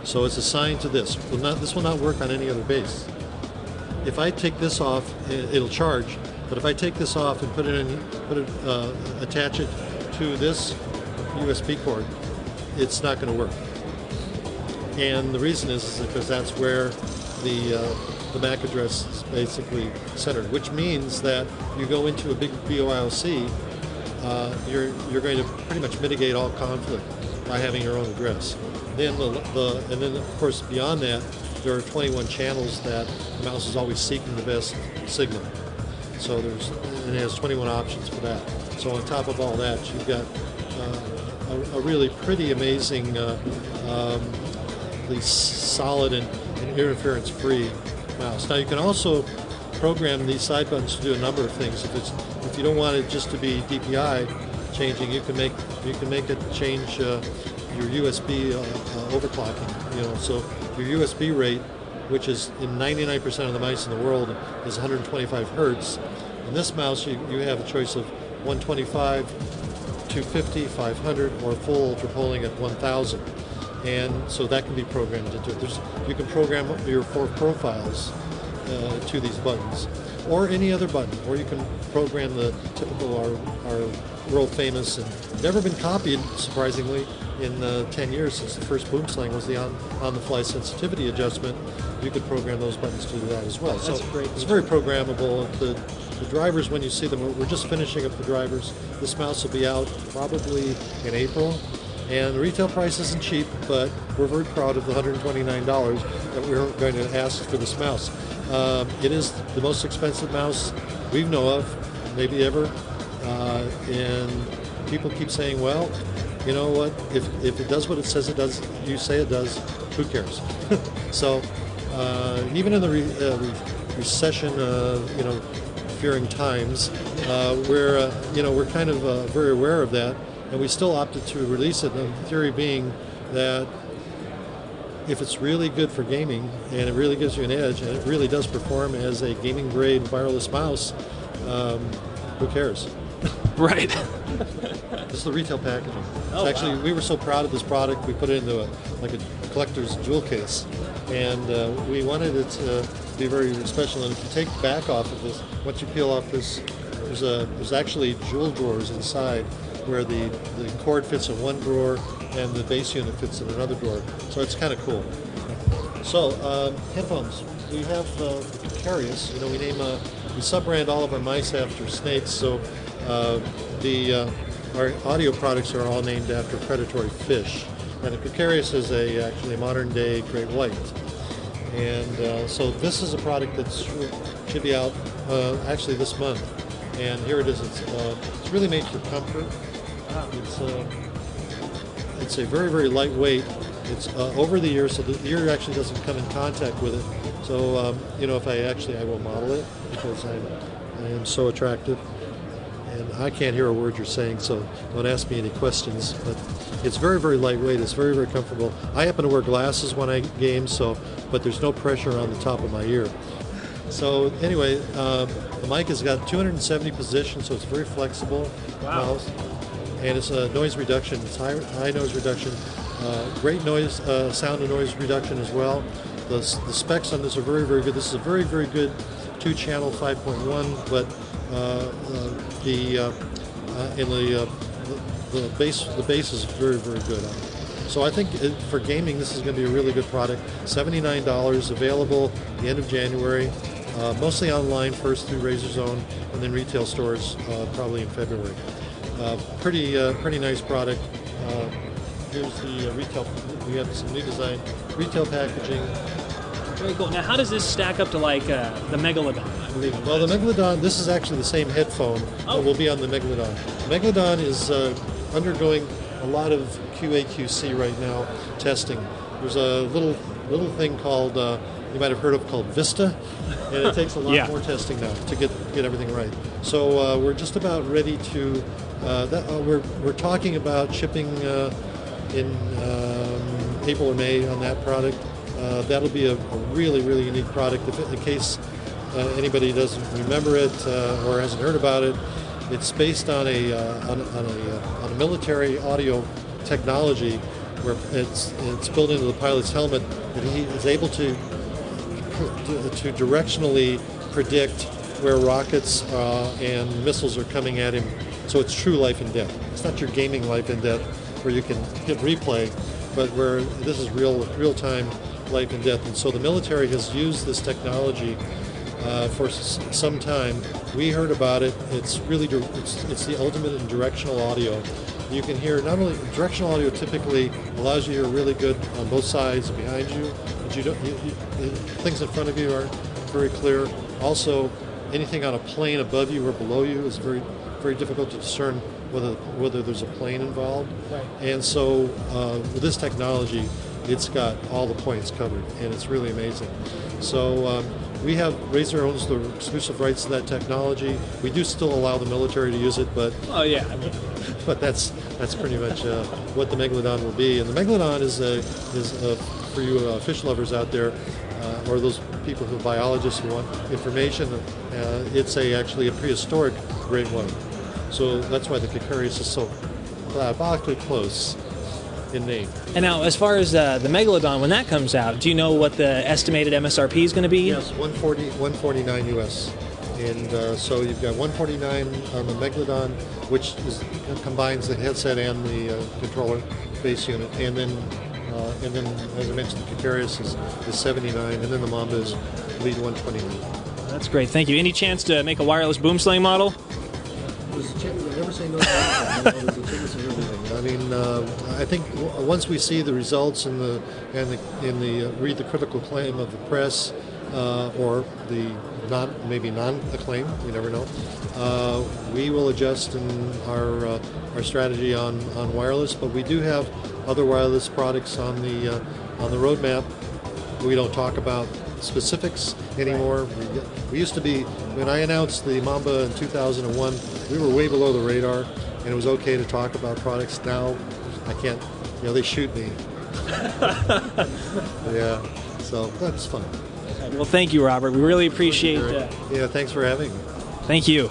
So it's assigned to this. This will not work on any other base. If I take this off, it'll charge. But if I take this off and attach it to this USB cord, it's not going to work. And the reason is because that's where the MAC address is basically centered, which means that you go into a big BOIOC, you're going to pretty much mitigate all conflict by having your own address. Then and then of course beyond that, there are 21 channels that the mouse is always seeking the best signal. So it has 21 options for that. So on top of all that, you've got a really pretty amazing, solid and interference-free mouse. Now you can also program these side buttons to do a number of things. If you don't want it just to be DPI changing, you can make it change your USB overclocking. So your USB rate, which is in 99% of the mice in the world, is 125 hertz. In this mouse, you have a choice of 125, 250, 500, or full ultra polling at 1000. And so that can be programmed into it. You can program your 4 profiles to these buttons, or any other button, or you can program the typical, our world famous and never been copied, surprisingly, in 10 years since the first boom slang was the on-the-fly sensitivity adjustment. You could program those buttons to do that as well. So it's very programmable. The drivers, when you see them, we're just finishing up the drivers. This mouse will be out probably in April. And the retail price isn't cheap, but we're very proud of the $129 that we're going to ask for this mouse. It is the most expensive mouse we know of, maybe ever. And people keep saying, well, you know what, if it does what it says it does, you say it does, who cares? So even in the recession, fearing times, we're kind of very aware of that. And we still opted to release it, and the theory being that if it's really good for gaming and it really gives you an edge and it really does perform as a gaming grade wireless mouse, who cares? Right. This is the retail packaging. Oh, actually, wow. We were so proud of this product, we put it into a collector's jewel case, and we wanted it to be very special. And if you take the back off of this, once you peel off this, there's actually jewel drawers inside, where the cord fits in one drawer and the base unit fits in another drawer. So it's kind of cool. So headphones. We have Charcarias. We sub-brand all of our mice after snakes. So our audio products are all named after predatory fish. And the Charcarias is actually a modern-day great white. And so this is a product that should be out actually this month. And here it is. It's really made for comfort. It's a very, very lightweight. It's over the ear, so the ear actually doesn't come in contact with it. So if I will model it because I am so attractive, and I can't hear a word you're saying, so don't ask me any questions. But it's very, very lightweight. It's very, very comfortable. I happen to wear glasses when I game, but there's no pressure on the top of my ear. So anyway, the mic has got 270 positions, so it's very flexible. Wow. Mouse. And it's a noise reduction. It's high noise reduction. Great noise, sound and noise reduction as well. The specs on this are very, very good. This is a very, very good 2-channel 5.1, but the bass is very, very good on it. So I think for gaming, this is going to be a really good product. $79, available the end of January. Mostly online first through Razer Zone, and then retail stores probably in February. Pretty nice product. Here's the retail. We have some new design, retail packaging. Very cool. Now, how does this stack up to the Megalodon, I believe? Well, the Megalodon. This is actually the same headphone that will be on the Megalodon. Megalodon is undergoing a lot of QA/QC right now, testing. There's a little thing called you might have heard of called Vista, and it takes a lot more testing now to get everything right. So we're just about ready to. We're talking about shipping in April or May on that product. That'll be a really, really unique product. In case anybody doesn't remember it or hasn't heard about it, it's based on a military audio technology where it's built into the pilot's helmet, and he is able to directionally predict where rockets and missiles are coming at him. So it's true life and death. It's not your gaming life and death where you can hit replay, but where this is real-time life and death. And so the military has used this technology for some time. We heard about it. It's really it's the ultimate in directional audio. You can hear not only directional audio typically allows you to hear really good on both sides and behind you, but things in front of you aren't very clear. Also, anything on a plane above you or below you is very difficult to discern whether there's a plane involved. Right. And so with this technology, it's got all the points covered, and it's really amazing. So Razer owns the exclusive rights to that technology. We do still allow the military to use it, but but that's pretty much what the Megalodon will be. And the Megalodon is for you fish lovers out there, or those people who are biologists who want information. It's actually a prehistoric great white. So that's why the Charcarias is so diabolically close in name. And now, as far as the Megalodon, when that comes out, do you know what the estimated MSRP is going to be? Yes, $149 US. And so you've got $149 on the Megalodon, which combines the headset and the controller base unit. And then, as I mentioned, the Charcarias is $79, and then the Mamba is lead $129. That's great. Thank you. Any chance to make a wireless boom sling model? Never say no to anything. There's a chance of everything. I mean, I think once we see the results and read the critical acclaim of the press, or the non-acclaim, we never know, we will adjust in our strategy on wireless. But we do have other wireless products on the roadmap. We don't talk about specifics anymore. We used to be, when I announced the Mamba in 2001, we were way below the radar, and it was okay to talk about products. Now, I can't, they shoot me. Yeah, so that's fun. Well, thank you, Robert. We really appreciate it. Yeah, thanks for having me. Thank you.